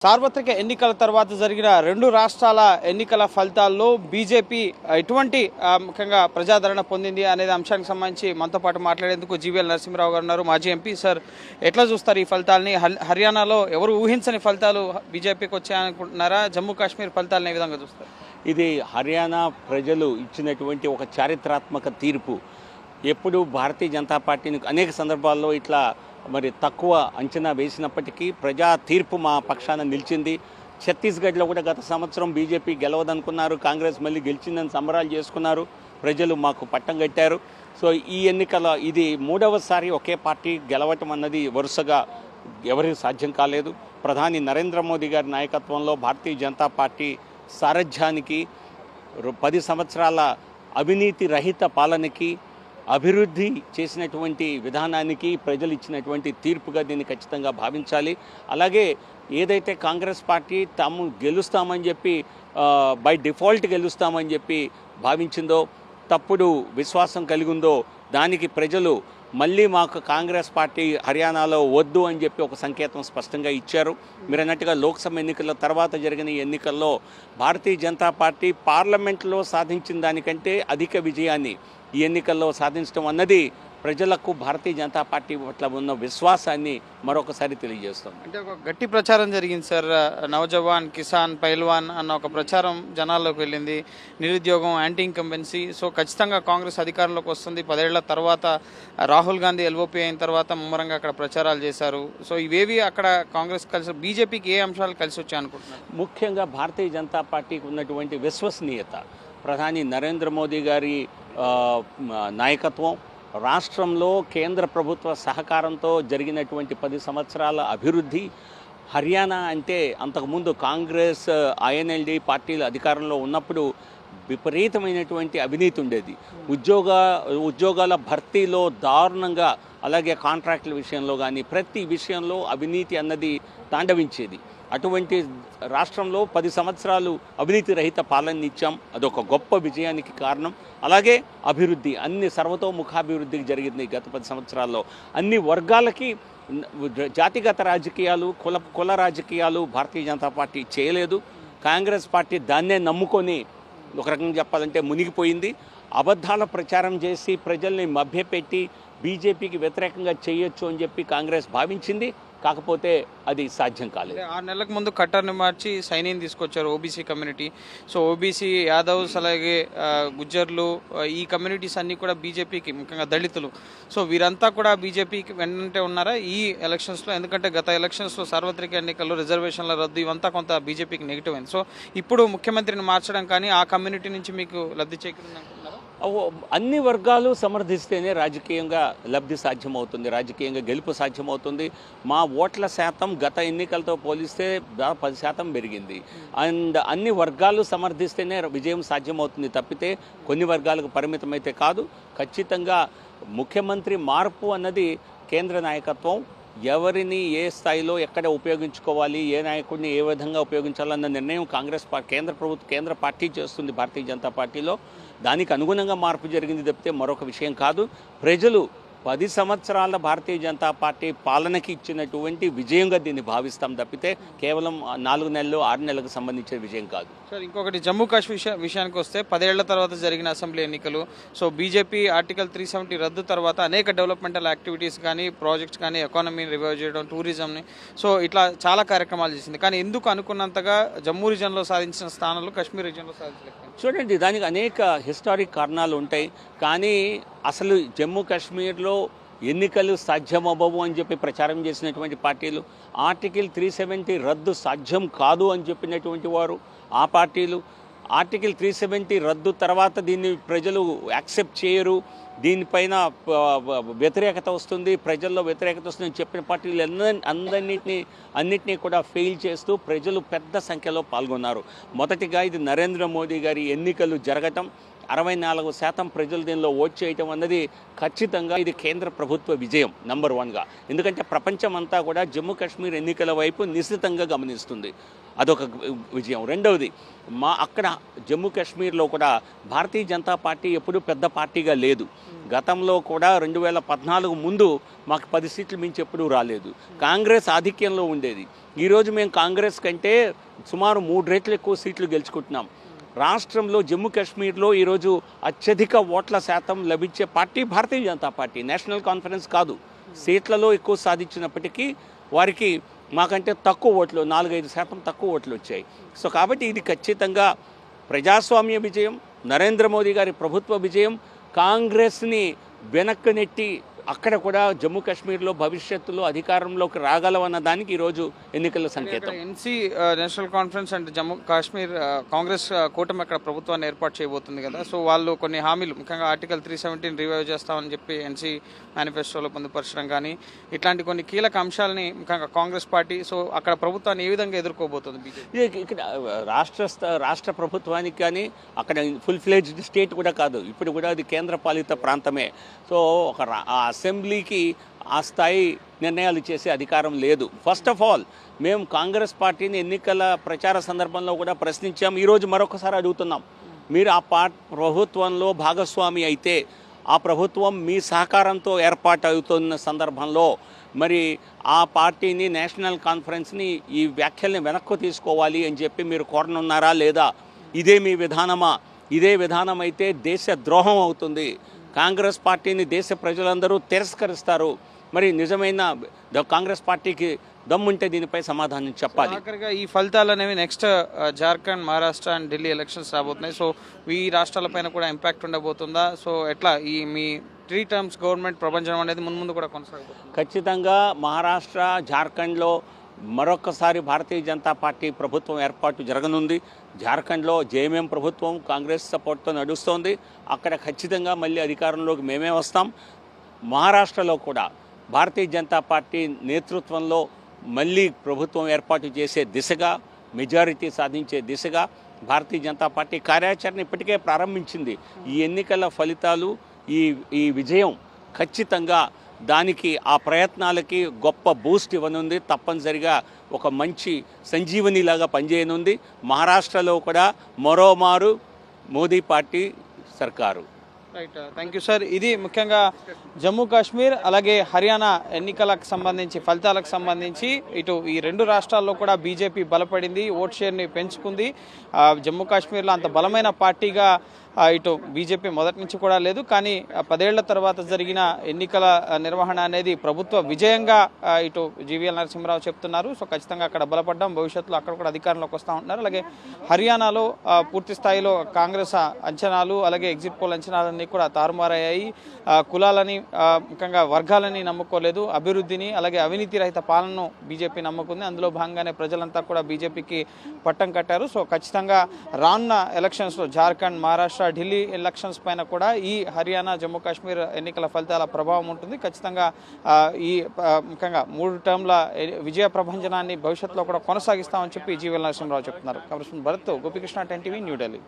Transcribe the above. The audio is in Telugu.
సార్వత్రిక ఎన్నికల తర్వాత జరిగిన రెండు రాష్ట్రాల ఎన్నికల ఫలితాల్లో బీజేపీ ఎటువంటి ముఖ్యంగా ప్రజాదరణ పొందింది అనేది అంశానికి సంబంధించి మనతో పాటు మాట్లాడేందుకు జీవీఎల్ నరసింహరావు గారు ఉన్నారు, మాజీ ఎంపీ. సార్, ఎట్లా చూస్తారు ఈ ఫలితాలని? హర్యానాలో ఎవరు ఊహించని ఫలితాలు బీజేపీకి వచ్చాయనుకుంటున్నారా? జమ్మూ కాశ్మీర్ ఫలితాలను ఏ విధంగా చూస్తారు? ఇది హర్యానా ప్రజలు ఇచ్చినటువంటి ఒక చారిత్రాత్మక తీర్పు. ఎప్పుడు భారతీయ జనతా పార్టీని అనేక సందర్భాల్లో ఇట్లా తక్కువ అంచనా వేసినప్పటికీ ప్రజా తీర్పు మా పక్షాన నిలిచింది. ఛత్తీస్గఢ్లో కూడా గత సంవత్సరం బీజేపీ గెలవదనుకున్నారు, కాంగ్రెస్ మళ్ళీ గెలిచిందని సంబరాలు చేసుకున్నారు, ప్రజలు మాకు పట్టం కట్టారు. సో ఈ ఎన్నికల ఇది మూడవసారి ఒకే పార్టీ గెలవటం అన్నది వరుసగా ఎవరికి సాధ్యం కాలేదు. ప్రధాని నరేంద్ర మోదీ గారి నాయకత్వంలో భారతీయ జనతా పార్టీ సారథ్యానికి 10 సంవత్సరాల అవినీతి రహిత పాలనకి అభివృద్ధి చేసినటువంటి విధానానికి ప్రజలు ఇచ్చినటువంటి తీర్పుగా దీన్ని ఖచ్చితంగా భావించాలి. అలాగే ఏదైతే కాంగ్రెస్ పార్టీ తాము గెలుస్తామని చెప్పి బై డిఫాల్ట్ గెలుస్తామని చెప్పి భావించిందో, తప్పుడు విశ్వాసం కలిగి ఉందో, దానికి ప్రజలు మళ్ళీ మాకు కాంగ్రెస్ పార్టీ హర్యానాలో వద్దు అని చెప్పి ఒక సంకేతం స్పష్టంగా ఇచ్చారు. మీరు అన్నట్టుగా లోక్సభ ఎన్నికల తర్వాత జరిగిన ఈ ఎన్నికల్లో భారతీయ జనతా పార్టీ పార్లమెంట్లో సాధించిన దానికంటే అధిక విజయాన్ని ఈ ఎన్నికల్లో సాధించడం అన్నది ప్రజలకు భారతీయ జనతా పార్టీ పట్ల ఉన్న విశ్వాసాన్ని మరొకసారి తెలియజేస్తుంది. అంటే ఒక గట్టి ప్రచారం జరిగింది సార్. నవజవాన్, కిసాన్, పైల్వాన్ అన్న ఒక ప్రచారం జనాల్లోకి వెళ్ళింది. నిరుద్యోగం, యాంటీ ఇన్కంబెన్సీ. సో ఖచ్చితంగా కాంగ్రెస్ అధికారంలోకి వస్తుంది. 10 ఏళ్ల తర్వాత రాహుల్ గాంధీ ఎల్ఓపీ అయిన తర్వాత ముమ్మరంగా అక్కడ ప్రచారాలు చేశారు. సో ఇవేవి అక్కడ కాంగ్రెస్ కలిసి బీజేపీకి ఏ అంశాలు కలిసి వచ్చాయి అనుకుంటున్నారు? ముఖ్యంగా భారతీయ జనతా పార్టీకి ఉన్నటువంటి విశ్వసనీయత, ప్రధాని నరేంద్ర మోదీ గారి నాయకత్వం, రాష్ట్రంలో కేంద్ర ప్రభుత్వ సహకారంతో జరిగినటువంటి 10 సంవత్సరాల అభివృద్ధి. హర్యానా అంటే అంతకుముందు కాంగ్రెస్, ఐఎన్ఎల్డి పార్టీలు అధికారంలో ఉన్నప్పుడు విపరీతమైనటువంటి అవినీతి ఉండేది. ఉద్యోగాల భర్తీలో దారుణంగా, అలాగే కాంట్రాక్టుల విషయంలో కానీ ప్రతి విషయంలో అవినీతి అన్నది తాండవించేది. అటువంటి రాష్ట్రంలో 10 సంవత్సరాలు అవినీతి రహిత పాలన ఇచ్చాం. అదొక గొప్ప విజయానికి కారణం. అలాగే అభివృద్ధి, అన్ని సర్వతోముఖాభివృద్ధికి జరిగింది గత 10 సంవత్సరాల్లో. అన్ని వర్గాలకి జాతిగత రాజకీయాలు, కుల రాజకీయాలు భారతీయ జనతా పార్టీ చేయలేదు. కాంగ్రెస్ పార్టీ దాన్నే నమ్ముకొని ఒక రకంగా చెప్పాలంటే మునిగిపోయింది. అబద్ధాల ప్రచారం చేసి ప్రజల్ని మభ్యపెట్టి బీజేపీకి వ్యతిరేకంగా చేయొచ్చు అని చెప్పి కాంగ్రెస్ భావించింది. కాకపోతే అది సాధ్యం కాలేదు. 6 నెలలకు ముందు కట్టర్ని మార్చి సైనిని తీసుకొచ్చారు, OBC community. So OBC, Yadavs, అలాగే గుజ్జర్లు, ఈ కమ్యూనిటీస్ అన్నీ కూడా బీజేపీకి, ముఖ్యంగా దళితులు, సో వీరంతా కూడా బీజేపీకి వెంటనే ఉన్నారా ఈ ఎలక్షన్స్లో? ఎందుకంటే గత ఎలక్షన్స్లో సార్వత్రిక ఎన్నికల్లో రిజర్వేషన్ల రద్దు ఇవంతా కొంత బీజేపీకి నెగిటివ్ అయింది. సో ఇప్పుడు ముఖ్యమంత్రిని మార్చడం కానీ ఆ కమ్యూనిటీ నుంచి మీకు లబ్ధి చేకూరింది అనుకుంటున్నారా? అన్ని వర్గాలు సమర్థిస్తేనే రాజకీయంగా లబ్ధి సాధ్యమవుతుంది, రాజకీయంగా గెలుపు సాధ్యమవుతుంది. మా ఓట్ల శాతం గత ఎన్నికలతో పోలిస్తే 10% పెరిగింది. అండ్ అన్ని వర్గాలు సమర్థిస్తేనే విజయం సాధ్యమవుతుంది తప్పితే కొన్ని వర్గాలకు పరిమితమైతే కాదు. ఖచ్చితంగా ముఖ్యమంత్రి మార్పు అన్నది కేంద్ర నాయకత్వం ఎవరిని ఏ స్థాయిలో ఎక్కడ ఉపయోగించుకోవాలి, ఏ నాయకుడిని ఏ విధంగా ఉపయోగించాలన్న నిర్ణయం కేంద్ర పార్టీ చేస్తుంది భారతీయ జనతా పార్టీలో. దానికి అనుగుణంగా మార్పు జరిగింది తప్పితే మరొక విషయం కాదు. ప్రజలు 10 సంవత్సరాల భారతీయ జనతా పార్టీ పాలనకి ఇచ్చినటువంటి విజయంగా దీన్ని భావిస్తాం తప్పితే కేవలం 4 నెలలు 6 నెలలకు సంబంధించిన విజయం కాదు. సార్, ఇంకొకటి జమ్మూ కాశ్మీర్ విషయానికి వస్తే 10 ఏళ్ల తర్వాత జరిగిన అసెంబ్లీ ఎన్నికలు. సో బీజేపీ ఆర్టికల్ 370 రద్దు తర్వాత అనేక డెవలప్మెంటల్ యాక్టివిటీస్ కానీ, ప్రాజెక్ట్స్ కానీ, ఎకానమీని రివైవ్ చేయడం, టూరిజంని, సో ఇట్లా చాలా కార్యక్రమాలు చేసింది. కానీ ఎందుకు అనుకున్నంతగా జమ్మూ రీజన్లో సాధించిన స్థానాలు కాశ్మీర్ రీజన్లో సాధించలేదు? చూడండి, దానికి అనేక హిస్టారిక్ కారణాలు ఉంటాయి. కానీ అసలు జమ్మూ కాశ్మీర్లో ఎన్నికలు సాధ్యమవ్వవు అని చెప్పి ప్రచారం చేసినటువంటి పార్టీలు, ఆర్టికల్ 370 రద్దు సాధ్యం కాదు అని చెప్పినటువంటి వారు ఆ పార్టీలు, ఆర్టికల్ 370 రద్దు తర్వాత దీన్ని ప్రజలు యాక్సెప్ట్ చేయరు, దీనిపైన వ్యతిరేకత వస్తుంది, ప్రజల్లో వ్యతిరేకత వస్తుందని చెప్పిన పార్టీలు అన్నిటినీ కూడా ఫెయిల్ చేస్తూ ప్రజలు పెద్ద సంఖ్యలో పాల్గొన్నారు. మొదటిగా ఇది నరేంద్ర మోదీ గారి ఎన్నికలు జరగటం, 64% ప్రజలు దీనిలో ఓట్ చేయటం అన్నది ఖచ్చితంగా ఇది కేంద్ర ప్రభుత్వ విజయం నంబర్ 1గా. ఎందుకంటే ప్రపంచం అంతా కూడా జమ్మూ కాశ్మీర్ ఎన్నికల వైపు నిశ్చితంగా గమనిస్తుంది. అదొక విజయం. రెండవది అక్కడ జమ్మూ కాశ్మీర్లో కూడా భారతీయ జనతా పార్టీ ఎప్పుడూ పెద్ద పార్టీగా లేదు. గతంలో కూడా 2014 ముందు మాకు 10 సీట్లు మించి ఎప్పుడూ రాలేదు. కాంగ్రెస్ ఆధిక్యంలో ఉండేది. ఈరోజు మేము కాంగ్రెస్ కంటే సుమారు 3 రెట్లు ఎక్కువ సీట్లు గెలుచుకుంటున్నాం. రాష్ట్రంలో జమ్మూ కాశ్మీర్లో ఈరోజు అత్యధిక ఓట్ల శాతం లభించే party Bharatiya Janata party, national conference కాదు. సీట్లలో ఎక్కువ సాధించినప్పటికీ వారికి మాకంటే తక్కువ ఓట్లు, 4-5% తక్కువ ఓట్లు వచ్చాయి. సో కాబట్టి ఇది ఖచ్చితంగా ప్రజాస్వామ్య విజయం, నరేంద్ర మోదీ గారి ప్రభుత్వ విజయం. కాంగ్రెస్ని వెనక్కి నెట్టి అక్కడ కూడా జమ్మూ కాశ్మీర్లో భవిష్యత్తులో అధికారంలోకి రాగలవన్న దానికి ఈరోజు ఎన్నికల సంకేతం. NC national conference and Jammu Kashmir Congress కూటమి అక్కడ ప్రభుత్వాన్ని ఏర్పాటు చేయబోతుంది కదా. సో వాళ్ళు కొన్ని హామీలు, ముఖ్యంగా ఆర్టికల్ 317 రివైవ్ చేస్తామని చెప్పి ఎన్సీ మేనిఫెస్టోలో పొందుపరచడం కానీ ఇట్లాంటి కొన్ని కీలక అంశాలని ముఖ్యంగా కాంగ్రెస్ పార్టీ సో అక్కడ ప్రభుత్వాన్ని ఏ విధంగా ఎదుర్కోబోతుంది బీజేపీ? ఇక్కడ రాష్ట్ర ప్రభుత్వానికి కానీ అక్కడ ఫుల్ ఫ్లెడ్జ్డ్ స్టేట్ కూడా కాదు, ఇప్పుడు కూడా అది కేంద్ర పాలిత ప్రాంతమే. సో ఒక అసెంబ్లీకి ఆ స్థాయి నిర్ణయాలు చేసే అధికారం లేదు. ఫస్ట్ ఆఫ్ ఆల్ మేము కాంగ్రెస్ పార్టీని ఎన్నికల ప్రచార సందర్భంలో కూడా ప్రశ్నించాం. ఈరోజు మరొకసారి అడుగుతున్నాం, మీరు ఆ ప్రభుత్వంలో భాగస్వామి అయితే ఆ ప్రభుత్వం మీ సహకారంతో ఏర్పాటు అవుతున్న సందర్భంలో మరి ఆ పార్టీని, నేషనల్ కాన్ఫరెన్స్ని ఈ వ్యాఖ్యల్ని వెనక్కు తీసుకోవాలి అని చెప్పి మీరు కోరనున్నారా లేదా? ఇదే మీ విధానమా? ఇదే విధానం అయితే దేశ ద్రోహం అవుతుంది. కాంగ్రెస్ పార్టీని దేశ ప్రజలందరూ తిరస్కరిస్తారు. మరి నిజమైన కాంగ్రెస్ పార్టీకి దమ్ముంటే దీనిపై సమాధానం చెప్పాలి. ఆఖరిగా ఈ ఫలితాలు అనేవి next Jharkhand, Maharashtra and Delhi elections రాబోతున్నాయి. సో ఈ రాష్ట్రాలపైన కూడా ఇంపాక్ట్ ఉండబోతుందా? సో ఎట్లా ఈ మీ 3 టర్మ్స్ గవర్నమెంట్ ప్రపంచం అనేది ముందు కూడా కొనసాగుతుంది? ఖచ్చితంగా మహారాష్ట్ర, జార్ఖండ్లో మరొకసారి భారతీయ జనతా పార్టీ ప్రభుత్వం ఏర్పాటు జరగనుంది. జార్ఖండ్లో జేఎంఎం ప్రభుత్వం కాంగ్రెస్ సపోర్ట్తో నడుస్తోంది. అక్కడ ఖచ్చితంగా మళ్ళీ అధికారంలోకి మేమే వస్తాం. మహారాష్ట్రలో కూడా భారతీయ జనతా పార్టీ నేతృత్వంలో మళ్ళీ ప్రభుత్వం ఏర్పాటు చేసే దిశగా, మెజారిటీ సాధించే దిశగా భారతీయ జనతా పార్టీ కార్యాచరణ ఇప్పటికే ప్రారంభించింది. ఈ ఎన్నికల ఫలితాలు, ఈ విజయం ఖచ్చితంగా దానికి, ఆ ప్రయత్నాలకి గొప్ప బూస్ట్ ఇవ్వనుంది. తప్పనిసరిగా ఒక మంచి సంజీవనిలాగా పనిచేయనుంది. మహారాష్ట్రలో కూడా మరోమారు మోదీ పార్టీ సర్కారు. Right, thank you sir. ఇది ముఖ్యంగా జమ్మూ కాశ్మీర్ అలాగే హర్యానా ఎన్నికలకు సంబంధించి, ఫలితాలకు సంబంధించి ఇటు ఈ 2 రాష్ట్రాల్లో కూడా బీజేపీ బలపడింది, ఓట్ షేర్ని పెంచుకుంది. జమ్మూ కాశ్మీర్లో అంత బలమైన పార్టీగా ఇటు బీజేపీ మొదటి నుంచి కూడా లేదు. కానీ 10 ఏళ్ల తర్వాత జరిగిన ఎన్నికల నిర్వహణ అనేది ప్రభుత్వ విజయంగా ఇటు జీవీఎల్ నరసింహరావు చెప్తున్నారు. సో ఖచ్చితంగా అక్కడ బలపడ్డాం, భవిష్యత్తులో అక్కడ కూడా అధికారంలోకి వస్తూ ఉంటున్నారు. అలాగే హర్యానాలో పూర్తి స్థాయిలో కాంగ్రెస్ అంచనాలు అలాగే ఎగ్జిట్ పోల్ అంచనాలన్నీ కూడా తారుమారయ్యాయి. కులాలని, ముఖ్యంగా వర్గాలని నమ్ముకోలేదు, అభివృద్ధిని అలాగే అవినీతి రహిత పాలనను బీజేపీ నమ్ముకుంది. అందులో భాగంగానే ప్రజలంతా కూడా బీజేపీకి పట్టం కట్టారు. సో ఖచ్చితంగా రానున్న ఎలక్షన్స్లో జార్ఖండ్, మహారాష్ట్ర, ఢిల్లీ ఎలక్షన్స్ పైన కూడా ఈ హర్యానా, జమ్మూ కాశ్మీర్ ఎన్నికల ఫలితాల ప్రభావం ఉంటుంది. ఖచ్చితంగా ఈ ముఖ్యంగా 3 టర్మ్ల విజయ ప్రభంజనాన్ని భవిష్యత్తులో కూడా కొనసాగిస్తామని చెప్పి జీవీఎల్ నరసింహరావు చెప్తున్నారు. కమర్షన్ భరత్, గోపికృష్ణ, 10 టీవీ, న్యూఢిల్లీ.